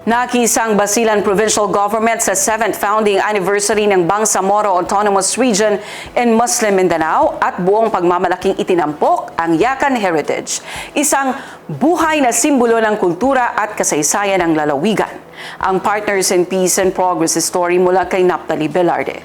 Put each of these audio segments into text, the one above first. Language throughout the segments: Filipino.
Nakisang Basilan Provincial Government sa 7th founding anniversary ng Bangsamoro Autonomous Region in Muslim Mindanao at buong pagmamalaking itinampok ang Yakan Heritage, isang buhay na simbolo ng kultura at kasaysayan ng lalawigan. Ang Partners in Peace and Progress story mula kay Naphtali Velarde.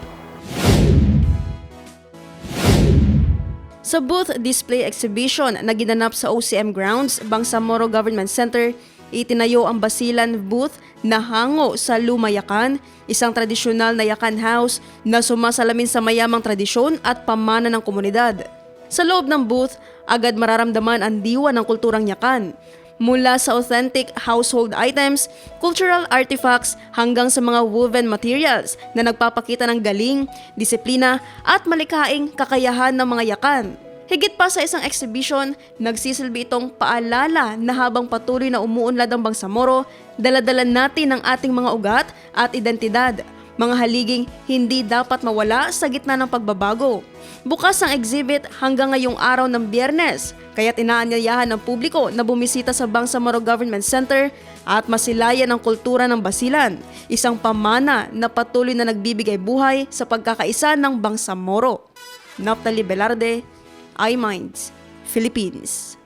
Sa booth display exhibition na ginanap sa OCM Grounds, Bangsamoro Government Center, itinayo ang Basilan booth na hango sa Luma Yakan, isang tradisyonal na Yakan house na sumasalamin sa mayamang tradisyon at pamana ng komunidad. Sa loob ng booth, agad mararamdaman ang diwa ng kulturang Yakan. Mula sa authentic household items, cultural artifacts hanggang sa mga woven materials na nagpapakita ng galing, disiplina at malikhaing kakayahan ng mga Yakan. Higit pa sa isang exhibition, nagsisilbi itong paalala na habang patuloy na umuunlad ang Bangsamoro, dala-dala natin ang ating mga ugat at identidad, mga haliging hindi dapat mawala sa gitna ng pagbabago. Bukas ang exhibit hanggang ngayong araw ng Biyernes, kaya't inaanyayahan ng publiko na bumisita sa Bangsamoro Government Center at masilayan ang kultura ng Basilan, isang pamana na patuloy na nagbibigay buhay sa pagkakaisa ng Bangsamoro. Naphtali Velarde, iMinds, Philippines.